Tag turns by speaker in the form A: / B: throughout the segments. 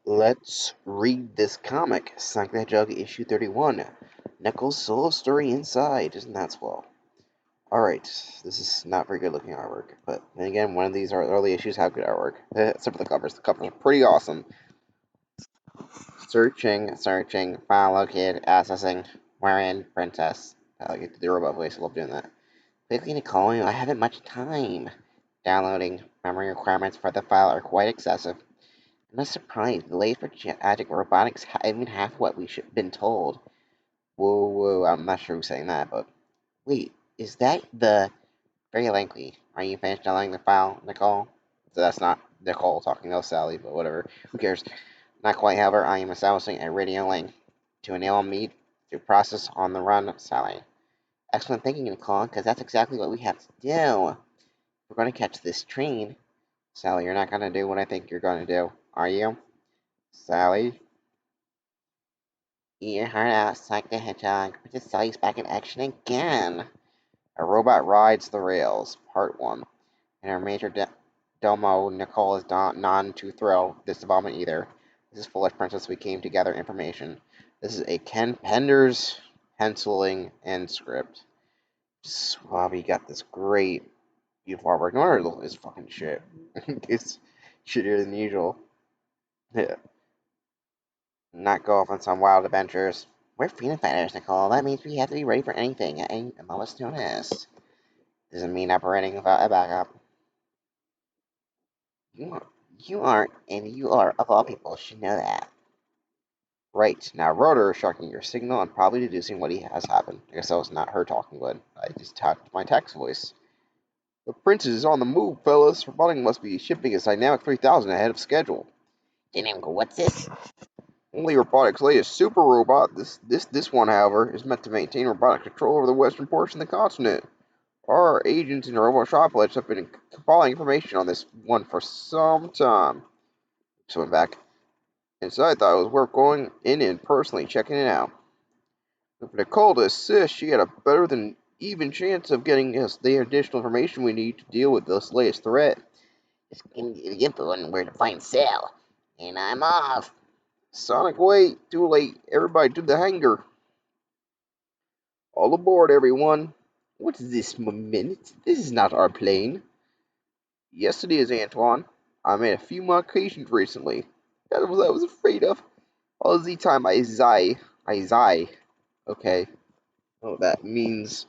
A: Let's read this comic, Sonic the Hedgehog issue 31. Knuckles' solo story inside. Isn't that swell? Alright, this is not very good looking artwork, but then again, one of these are early issues have good artwork. Except for the covers. The covers are pretty awesome. Searching, file located, accessing, wherein, princess. I like the robot voice, I love doing that. Quickly to call you, I haven't much time. Downloading. Memory requirements for the file are quite excessive. I'm not surprised. The latest for genetic robotics even half what we should been told. Whoa, I'm not sure who's saying that, but wait, is that the very lengthy? Are you finished downloading the file, Nicole? So that's not Nicole talking, no Sally, but whatever. Who cares? Not quite, however, I am establishing a radio link to enable me to process on the run, Sally. Excellent thinking, Nicole, because that's exactly what we have to do. We're going to catch this train. Sally, you're not going to do what I think you're going to do, are you? Sally? Eat your heart out, Sonic the Hedgehog. Princess Sally's back in action again. A robot rides the rails, part 1. And our major domo, Nicole, is none too thrilled this development either. This is foolish, Princess. We came to gather information. This is a Ken Penders penciling and script. Swabby got this great, beautiful artwork. No wonder it's fucking shit. It's shittier than usual. Yeah. Not go off on some wild adventures. We're freedom fighters, Nicole. That means we have to be ready for anything at any moment's notice. Doesn't mean operating without a backup. You aren't, and you are, of all people, should know that. Right, now Rotor is shocking your signal and probably deducing what has happened. I guess that was not her talking, but I just talked my text voice. The princess is on the move, fellas. Robotic must be shipping its Dynamic 3000 ahead of schedule. Dynamic, what's this? Only Robotics' latest super robot. This one, however, is meant to maintain robotic control over the western portion of the continent. Our agents in the robot shop have been compiling information on this one for some time. So went back. And so I thought it was worth going in and personally checking it out. If Nicole to assist, she had a better than even chance of getting us the additional information we need to deal with this latest threat. Just give me the info on where to find Sal. And I'm off. Sonic, wait. Too late. Everybody to the hangar. All aboard, everyone. What is this minute? This is not our plane. Yes, it is, Antoine. I made a few modifications recently. That was what I was afraid of. All the time I zai. Okay. Oh, that means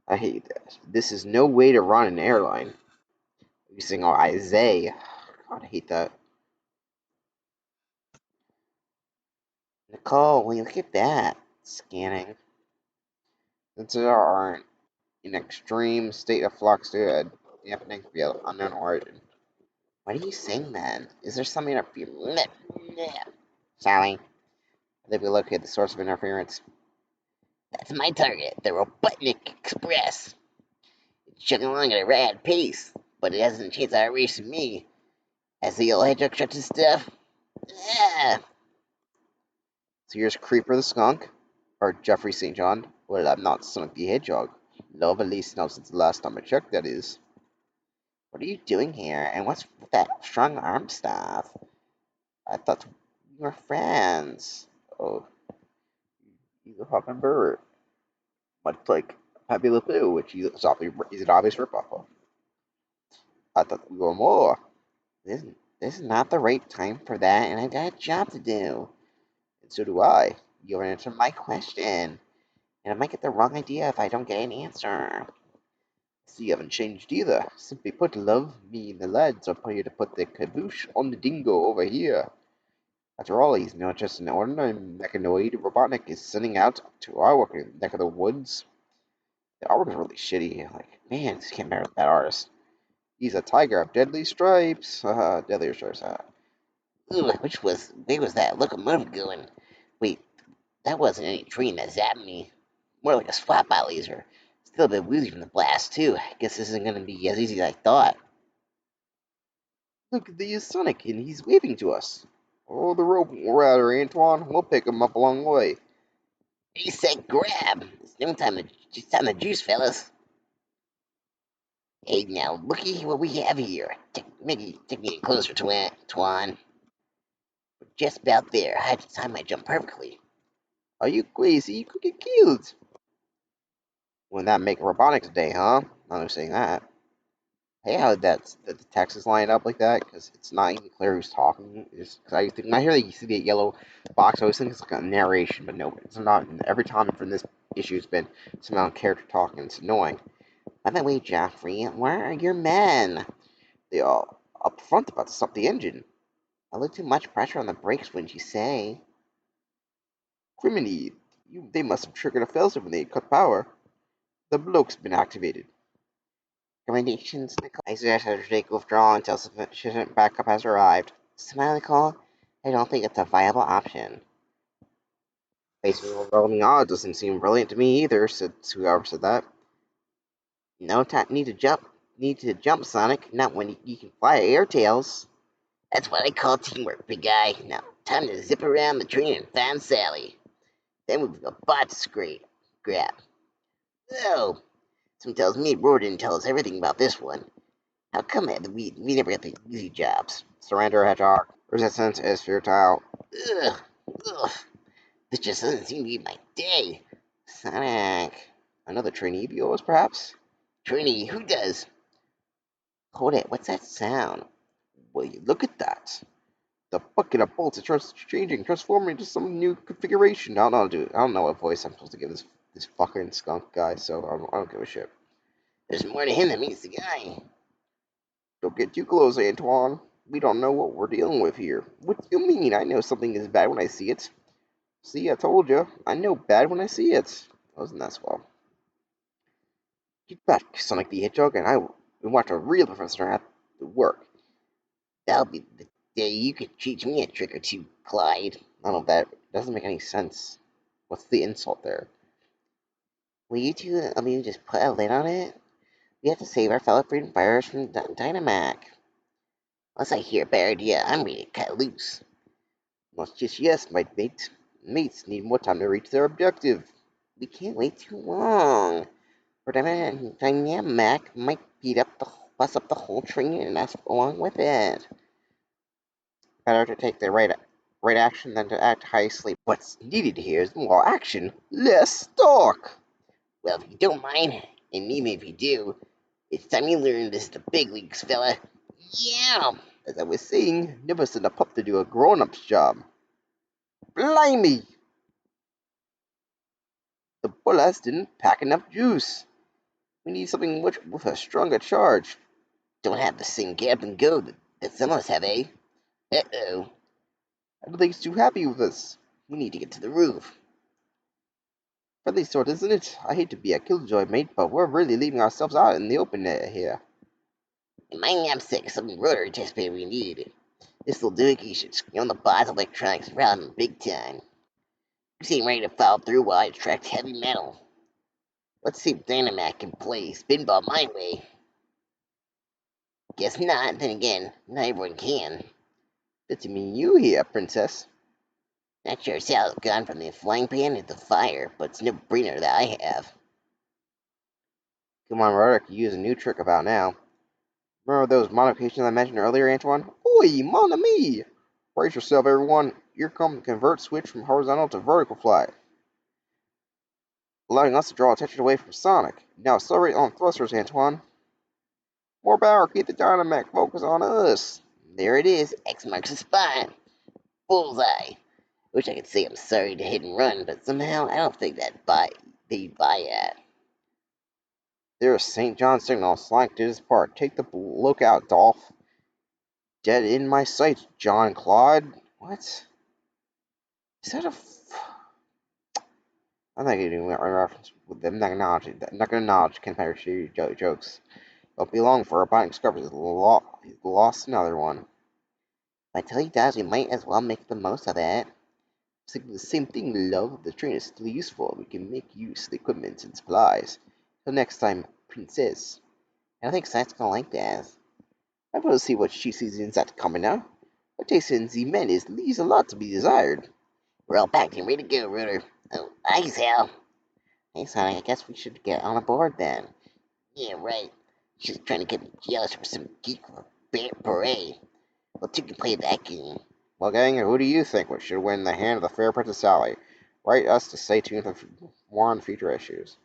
A: I hate that. This is no way to run an airline. Using all I zay. God, I hate that. Nicole, will you look at that? Scanning. Since there aren't in extreme state of flux due to a dampening field unknown origin. What are you saying then? Is there something up your Sally? I think we located the source of interference. That's my target, the Robotnik Express. It's chugging along at a rad pace, but it hasn't changed our race from me. As the old hedgehog shuts his stuff. Yeah. So here's Creeper the Skunk, or Jeffrey St. John. Well, I'm not Sonic the Hedgehog. No, at least not since the last time I checked, that is. What are you doing here? And what's with that strong arm stuff? I thought we were friends. Oh, he's a fucking bird. Much like Pepe Le Pew, which is an obvious ripoff of. I thought we were more. This, this is not the right time for that, and I've got a job to do. And so do I. You haven't answered my question. And I might get the wrong idea if I don't get an answer. So you haven't changed either. Simply put, love, me and the lads are here to put the caboose on the dingo over here. After all, he's not just an ordinary mechanoid. Robotnik is sending out to our work in the neck of the woods. The artwork is really shitty. Like, man, this can't matter with that artist. He's a tiger of deadly stripes. Deadlier stripes. Ooh, where was that locomotive going? Wait, that wasn't any train that zapped me. More like a swap out laser. Still a bit woozy from the blast, too. I guess this isn't gonna be as easy as I thought. Look, there's Sonic, and he's waving to us. Oh, the rope rather, Antoine. We'll pick him up along the way. He said grab. It's no time to juice, fellas. Hey, now, looky what we have here. Take me closer, Twan. Just about there. I had to time my jump perfectly. Are you crazy? You could get killed. Wouldn't that make robotics day, huh? I'm not saying that. Hey, how the text is lined up like that? Because it's not even clear who's talking. Because I think when I hear that you see the yellow box, I always think it's like a narration, but no, it's not. Every time from this issue, it's been some character talking. It's annoying. By the way, Joffrey, where are your men? They all up front about to stop the engine. A little too much pressure on the brakes, wouldn't you say? Criminy, they must have triggered a failsafe when they cut power. The bloke's been activated. Recommendations, Nicole. I suggest that Jake withdraw until sufficient backup has arrived. Smiley call? I don't think it's a viable option. Basically, rolling odds doesn't seem brilliant to me either, said whoever said that. No time, need to jump, Sonic. Not when you can fly airtails. That's what I call teamwork, big guy. Now, time to zip around the train and find Sally. Then we've got bot to grab. Oh, someone tells me Roar didn't tell us everything about this one. How come we never get the easy jobs? Surrender, Hedgehog. Resistance is futile. Ugh, ugh. This just doesn't seem to be my day. Sonic. Another trainee of yours, perhaps? Trainee, who does? Hold it, what's that sound? Will you look at that? The bucket of bolts is changing, transforming into some new configuration. I don't know what voice I'm supposed to give this fucking skunk guy, so I don't give a shit. There's more to him than meets the guy. Don't get too close, Antoine. We don't know what we're dealing with here. What do you mean? I know something is bad when I see it. See, I told you. I know bad when I see it. Wasn't that swell? Get back, Sonic the Hedgehog, and we watch a real professor at the work. That'll be the day you could teach me a trick or two, Clyde. I don't know, that doesn't make any sense. What's the insult there? Will you two let me just put a lid on it? We have to save our fellow freedom fighters from Dynamac. Unless I hear a better idea, I'm ready to cut loose. Well, just yes, my mate. Mates need more time to reach their objective. We can't wait too long. Or Dynamac might bust up the whole train and us along with it. Better to take the right action than to act hastily. What's needed here is more action, less talk. Well, if you don't mind, and even if you do, it's time you learn this is the big leagues, fella. Yeah! As I was saying, never send a pup to do a grown-up's job. Blimey! The bullets didn't pack enough juice. We need something with a stronger charge. Don't have the same gap and go that some of us have, eh? Uh-oh. I don't think he's too happy with us. We need to get to the roof. Friendly sort, isn't it? I hate to be a killjoy, mate, but we're really leaving ourselves out in the open here. In my knapsack, some rotary test paper we need. This'll do it. You should screw on the boss electronics problem big time. You seem ready to follow through while I extract heavy metal. Let's see if Dynamac can play spinball my way. Guess not, then again, not everyone can. Good to meet you here, princess. Not sure Sal's gone from the frying pan to the fire, but it's no brainer that I have. Come on, Roderick, you use a new trick about now. Remember those modifications I mentioned earlier, Antoine? Oi, mon ami! Brace yourself, everyone. Here comes the convert switch from horizontal to vertical flight, allowing us to draw attention away from Sonic. Now accelerate on thrusters, Antoine. More power, keep the Dynamac focus on us. There it is, X marks the spot. Bullseye. Wish I could say I'm sorry to hit and run, but somehow I don't think they'd buy it. There's St. John's signal. Slank did his part. Take the lookout, Dolph. Dead in my sights, John Claude. What? Is that a... I'm not getting a reference with them. I'm not going to acknowledge Ken Parrish jokes. Don't be long for a binding discovery. He's lost another one. If I tell you that, we might as well make the most of it. It's the same thing, love. The train is still useful. We can make use of the equipment and supplies. Till next time, princess. I don't think Science gonna like that. I want to see what she sees inside coming now. What taste in the men leaves a lot to be desired. We're all packed and ready to go, Rooter. Oh, hi, Sal. Hey, Sonic, I guess we should get on board then. Yeah, right. She's trying to get me jealous for some geek parade. Well, two can play that game.
B: Well, gang, who do you think should win the hand of the fair Princess Sally? Write us to stay tuned for more on future issues.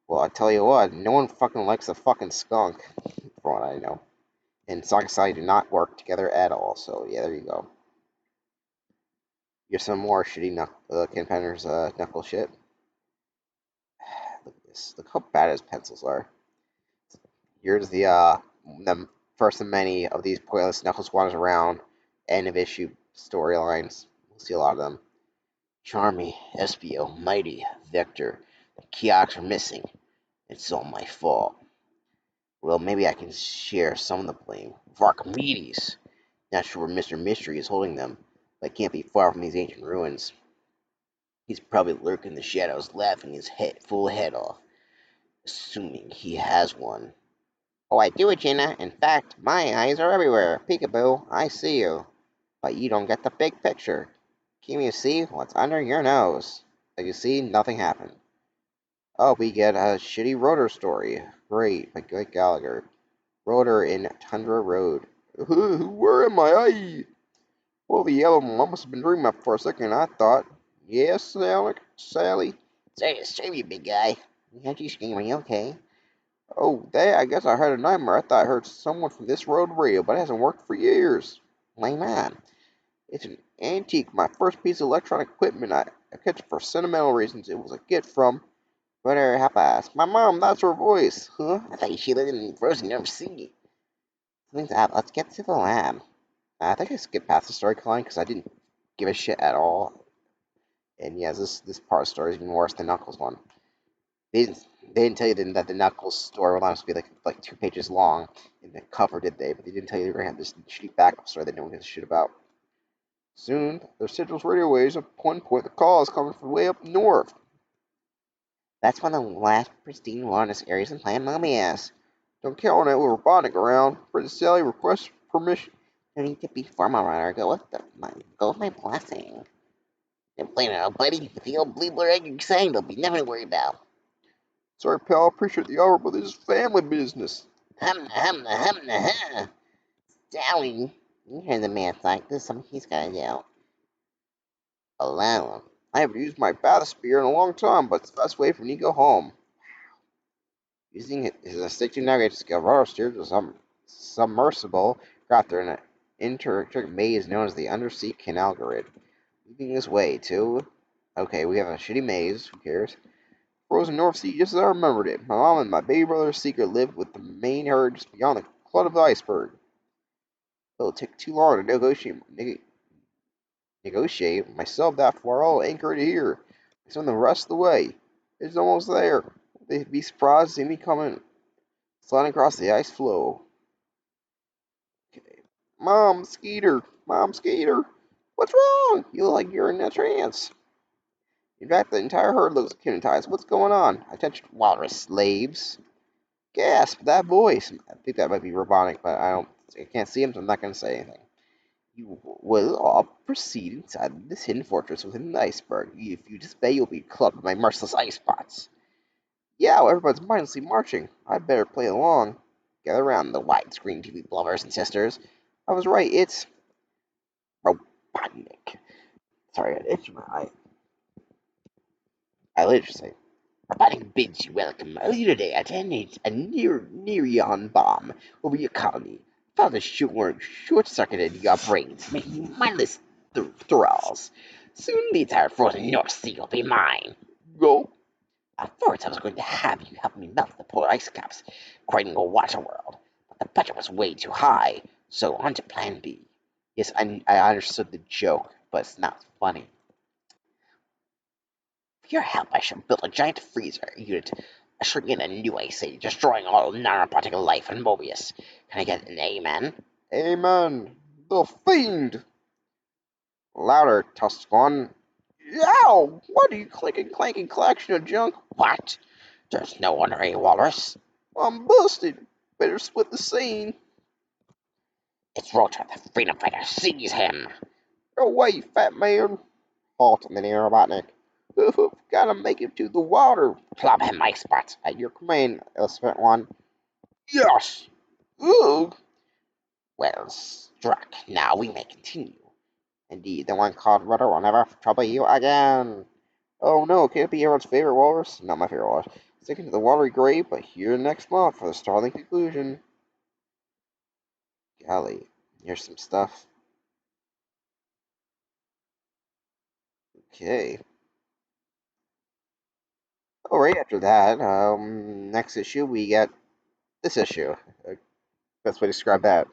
B: Well, I tell you what, no one fucking likes a fucking skunk, from what I know. And Sonic and Sally do not work together at all, so yeah, there you go. Here's some more shitty Ken knuckle shit. Look at this. Look how bad his pencils are. Here's the first of many of these pointless Knuckles wanders around end of issue storylines. We'll see a lot of them. Charmy, Espio, Mighty, Vector, the kiosks are missing. It's all my fault. Well, maybe I can share some of the blame. For Archimedes. Not sure where Mr. Mystery is holding them, but can't be far from these ancient ruins. He's probably lurking in the shadows, laughing his full head off, assuming he has one. Oh, I do, Gina. In fact, my eyes are everywhere. Peekaboo, I see you. But you don't get the big picture. Can you see what's under your nose? As you see, nothing happened. Oh, we get a shitty Rotor story. Great, by Greg Gallagher. Rotor in Tundra Road. Where am I? Well, the yellow one must have been dreaming up for a second, I thought. Yes, Sally?
A: Sorry to disturb you, big guy. We heard you screaming, okay?
B: Oh, I guess I had a nightmare. I thought I heard someone from this road radio, but it hasn't worked for years.
A: My mom.
B: It's an antique, my first piece of electronic equipment. I kept it for sentimental reasons. It was a gift from Brother Hapas. My mom, that's her voice.
A: Huh? I thought she lived in frozen North Sea. Something's up. Let's get to the lab.
B: I think I skipped past the story line because I didn't give a shit at all. And yeah, this part of the story is even worse than Knuckles' one. They didn't, they didn't tell you that the Knuckles story was supposed to be like 2 pages long in the cover, did they? But they didn't tell you they were going to have this shitty backup story that no one gives a shit about. Soon, their sigils radio waves at one point the call is coming from way up north.
A: That's one of the last pristine wilderness areas in Planet Mobius.
B: Don't count on it with robotic around. Princess Sally requests permission.
A: No need to be formal, runner. Go with my blessing. Don't blame it, buddy. With the old blue blur egg you're saying, there'll be nothing to worry about.
B: Sorry, pal, I appreciate the offer, but this is family business.
A: Hum. Sally, you hear the man like this is something he's gotta do. Alone.
B: I haven't used my bath spear in a long time, but it's the best way for me to go home. Using it as a stick to navigate to rudder steer to some submersible craft through an intricate maze known as the undersea canal grid. Leading this way to... Okay, we have a shitty maze. Who cares? Frozen North Sea, just as I remembered it. My mom and my baby brother Seeker lived with the main herd just beyond the clud of the iceberg. It'll take too long to negotiate myself that far. I'll anchor it here. I swim the rest of the way. It's almost there. They'd be surprised to see me coming, sliding across the ice floe. Okay. Mom, Skeeter, what's wrong? You look like you're in a trance. In fact, the entire herd looks hypnotized. What's going on? I touched walrus slaves. Gasp! That voice. I think that might be robotic, but I can't see him, so I'm not going to say anything. You will all proceed inside this hidden fortress within the iceberg. If you disobey, you'll be clubbed by merciless ice bots. Yeah, well, everyone's mindlessly marching. I'd better play along. Gather around the widescreen TV brothers and sisters. I was right, it's Robotnik. Sorry, I itched my eye. I literally say, Robotnik bids you welcome. Earlier today, I detonated a neon bomb over your colony. Found the short-circuited your brains, making you mindless thralls. Soon the entire frozen North Sea will be mine. Go. At first, I was going to have you help me melt the polar ice caps, creating a water world, but the budget was way too high, so on to Plan B. Yes, I understood the joke, but it's not funny. With your help, I shall build a giant freezer unit, ushering in a new ice age, destroying all nanoparticle life in Mobius. Can I get an amen? Amen. The fiend. Louder, Tuscan. Yow! What are you clanking collection of junk? What? There's no honorary walrus. I'm busted. Better split the scene. It's Rotor, the freedom fighter. Seize him. Go away, fat man. Halt, Mini Robotnik. Gotta make him to the water. Club him, my spots. At your command, Elephant One. Yes. Ugh. Well struck. Now we may continue. Indeed, the one called Rudder will never trouble you again. Oh no, can it be everyone's favorite walrus? Not my favorite walrus. Sticking to the watery grave, but here next month for the startling conclusion. Golly, here's some stuff. Okay. Oh, right after that, next issue we get this issue. Best way to describe that.